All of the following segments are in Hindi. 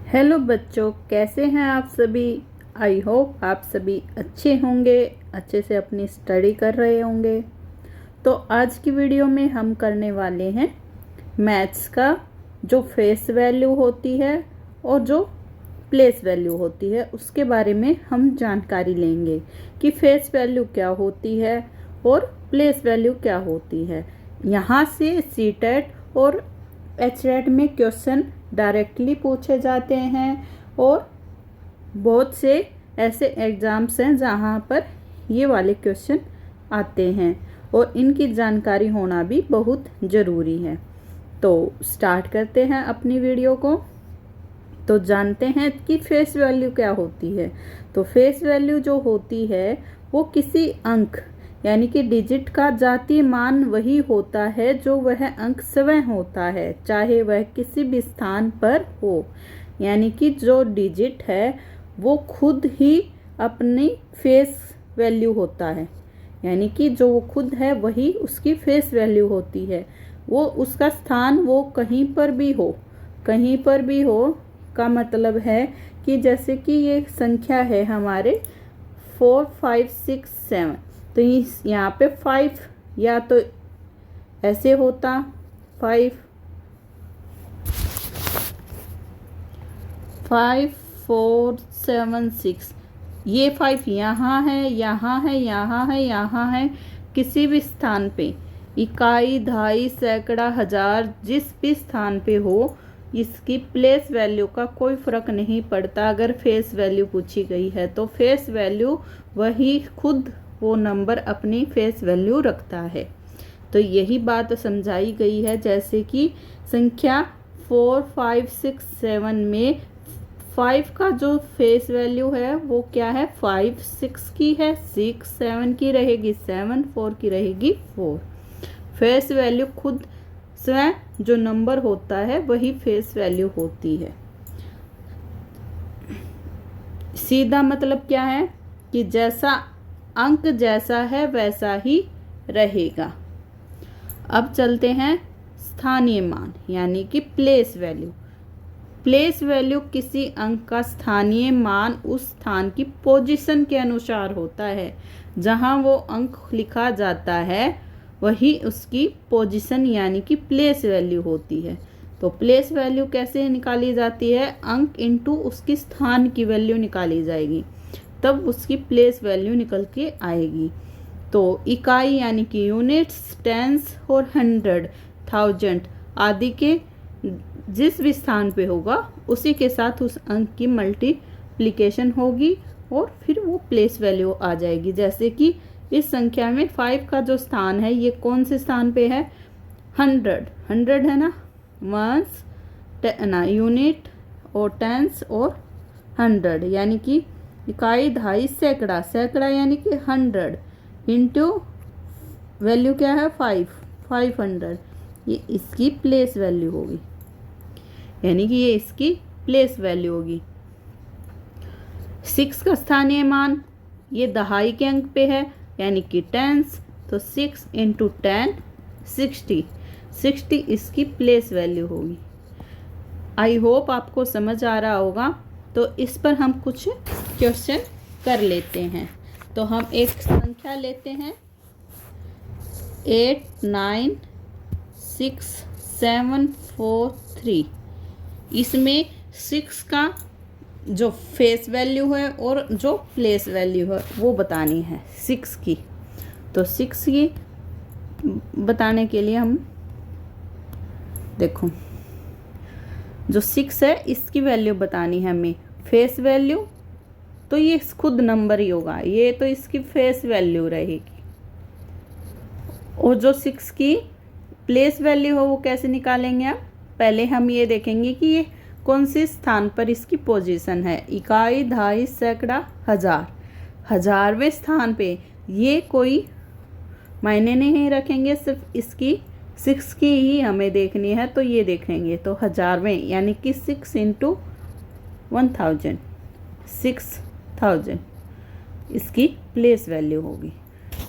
हेलो बच्चों, कैसे हैं आप सभी। आई होप आप सभी अच्छे होंगे, अच्छे से अपनी स्टडी कर रहे होंगे। तो आज की वीडियो में हम करने वाले हैं मैथ्स का जो फेस वैल्यू होती है और जो प्लेस वैल्यू होती है उसके बारे में हम जानकारी लेंगे कि फेस वैल्यू क्या होती है और प्लेस वैल्यू क्या होती है। यहाँ से सीटेट और एचटेट में क्वेश्चन डायरेक्टली पूछे जाते हैं और बहुत से ऐसे एग्ज़ाम्स हैं जहाँ पर ये वाले क्वेश्चन आते हैं और इनकी जानकारी होना भी बहुत ज़रूरी है। तो स्टार्ट करते हैं अपनी वीडियो को। तो जानते हैं कि फेस वैल्यू क्या होती है। तो फेस वैल्यू जो होती है वो किसी अंक यानी कि डिजिट का जातीय मान वही होता है जो वह अंक स्वयं होता है, चाहे वह किसी भी स्थान पर हो। यानी कि जो डिजिट है वो खुद ही अपनी फेस वैल्यू होता है, यानी कि जो वो खुद है वही उसकी फेस वैल्यू होती है। वो उसका स्थान वो कहीं पर भी हो, कहीं पर भी हो का मतलब है कि जैसे कि ये संख्या है हमारे 4 5 6 7, तो यहाँ पे 5 या तो ऐसे होता 5 5 4 7 6, ये 5 यहाँ है, यहाँ है, यहाँ है, यहाँ है। किसी भी स्थान पे इकाई, दहाई, सैकड़ा, हजार, जिस भी स्थान पे हो इसकी प्लेस वैल्यू का कोई फ़र्क नहीं पड़ता। अगर फेस वैल्यू पूछी गई है तो फेस वैल्यू वही खुद वो नंबर अपनी फेस वैल्यू रखता है। तो यही बात समझाई गई है। जैसे कि संख्या 4 5 6 7 में 5 का जो फेस वैल्यू है वो क्या है, 5 6 की है, 6 7 की रहेगी, 7 4 की रहेगी 4। फेस वैल्यू खुद स्वयं जो नंबर होता है वही फेस वैल्यू होती है। सीधा मतलब क्या है कि जैसा अंक जैसा है वैसा ही रहेगा। अब चलते हैं स्थानीय मान यानी कि प्लेस वैल्यू। प्लेस वैल्यू किसी अंक का स्थानीय मान उस स्थान की पोजीशन के अनुसार होता है। जहां वो अंक लिखा जाता है वही उसकी पोजीशन यानी कि प्लेस वैल्यू होती है। तो प्लेस वैल्यू कैसे निकाली जाती है, अंक इंटू उसकी स्थान की वैल्यू निकाली जाएगी, तब उसकी प्लेस वैल्यू निकल के आएगी। तो इकाई यानी कि यूनिट्स, टेंस और 100, 1000 आदि के जिस भी स्थान पे होगा उसी के साथ उस अंक की मल्टीप्लिकेशन होगी और फिर वो प्लेस वैल्यू आ जाएगी। जैसे कि इस संख्या में 5 का जो स्थान है ये कौन से स्थान पे है, 100 है ना, वंस ना यूनिट और टेंस और 100 यानी कि इकाई, दहाई, सैकड़ा, सैकड़ा यानी कि 100 इंटू वैल्यू क्या है 500, ये इसकी प्लेस वैल्यू होगी, यानी कि ये इसकी प्लेस वैल्यू होगी। 6 का स्थानीय मान ये दहाई के अंक पे है यानी कि टेंस, तो 6 इंटू 10 60 इसकी प्लेस वैल्यू होगी। आई होप आपको समझ आ रहा होगा। तो इस पर हम कुछ क्वेश्चन कर लेते हैं। तो हम एक संख्या लेते हैं 8 9 6 7 4 3। इसमें 6 का जो फेस वैल्यू है और जो प्लेस वैल्यू है वो बतानी है 6 की। तो 6 की बताने के लिए हम देखो, जो 6 है इसकी वैल्यू बतानी है हमें, फेस वैल्यू तो ये खुद नंबर ही होगा, ये तो इसकी फेस वैल्यू रहेगी। और जो 6 की प्लेस वैल्यू हो वो कैसे निकालेंगे आप, पहले हम ये देखेंगे कि ये कौन से स्थान पर इसकी पोजीशन है। इकाई, दहाई, सैकड़ा, हजार, 1000वें स्थान पे, ये कोई मायने नहीं रखेंगे, सिर्फ इसकी 6 की ही हमें देखनी है तो ये देखेंगे। तो 1000वें यानी कि 6 इंटू 1000, 6000 इसकी प्लेस वैल्यू होगी।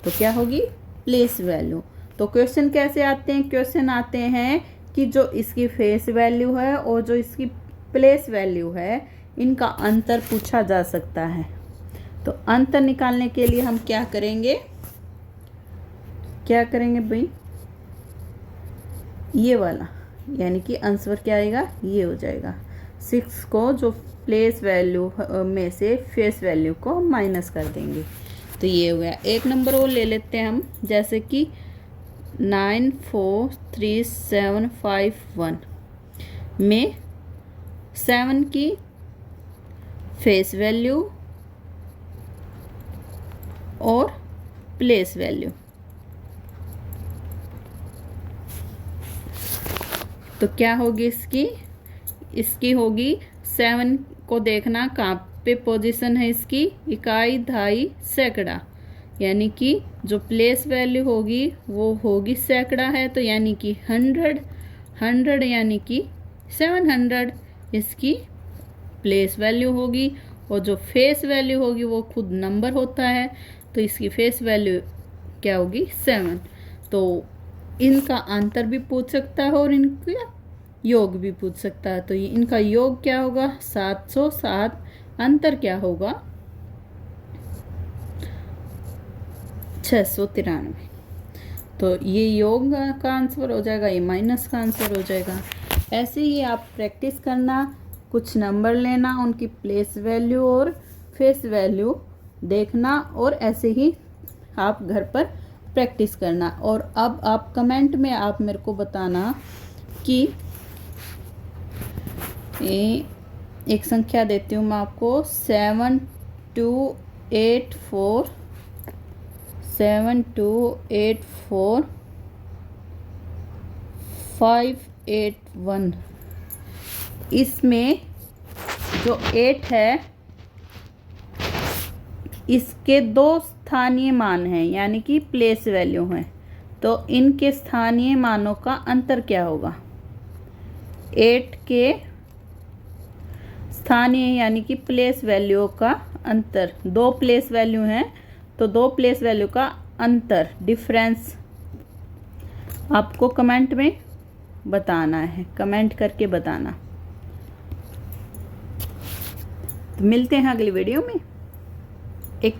तो क्या होगी, प्लेस वैल्यू। तो क्वेश्चन कैसे आते हैं, क्वेश्चन आते हैं कि जो इसकी फेस वैल्यू है और जो इसकी प्लेस वैल्यू है, इनका अंतर पूछा जा सकता है। तो अंतर निकालने के लिए हम क्या करेंगे भाई, ये वाला, यानी कि आंसर क्या आएगा, ये हो जाएगा। 6 को जो प्लेस वैल्यू में से फेस वैल्यू को माइनस कर देंगे, तो ये हो गया। एक नंबर और ले लेते हैं हम, जैसे कि 94371 में 7 की फेस वैल्यू और प्लेस वैल्यू, तो क्या होगी इसकी होगी 7 को देखना कहाँ पे पोजीशन है इसकी, इकाई, दहाई, सैकड़ा, यानी कि जो प्लेस वैल्यू होगी वो होगी सैकड़ा है, तो यानी कि 100 यानी कि 700 इसकी प्लेस वैल्यू होगी। और जो फेस वैल्यू होगी वो खुद नंबर होता है, तो इसकी फेस वैल्यू क्या होगी, 7। तो इनका अंतर भी पूछ सकता है और इनका योग भी पूछ सकता है। तो ये इनका योग क्या होगा, 707, अंतर क्या होगा, 693। तो ये योग का आंसर हो जाएगा, ये माइनस का आंसर हो जाएगा। ऐसे ही आप प्रैक्टिस करना, कुछ नंबर लेना, उनकी प्लेस वैल्यू और फेस वैल्यू देखना, और ऐसे ही आप घर पर प्रैक्टिस करना। और अब आप कमेंट में आप मेरे को बताना कि एक संख्या देती हूँ मैं आपको, 7284 581। इसमें जो 8 है इसके 2 स्थानीय मान हैं, यानी कि प्लेस वैल्यू हैं। तो इनके स्थानीय मानों का अंतर क्या होगा, 8 के स्थानीय यानी कि प्लेस वैल्यू का अंतर, 2 प्लेस वैल्यू हैं, तो 2 प्लेस वैल्यू का अंतर, डिफरेंस आपको कमेंट में बताना है, कमेंट करके बताना। तो मिलते हैं अगली वीडियो में। एक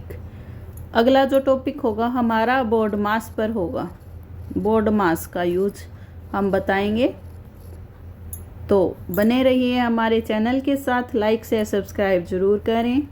अगला जो टॉपिक होगा हमारा बोर्ड मास पर होगा, बोर्ड मास का यूज हम बताएंगे। तो बने रहिए हमारे चैनल के साथ, लाइक शेयर सब्सक्राइब जरूर करें।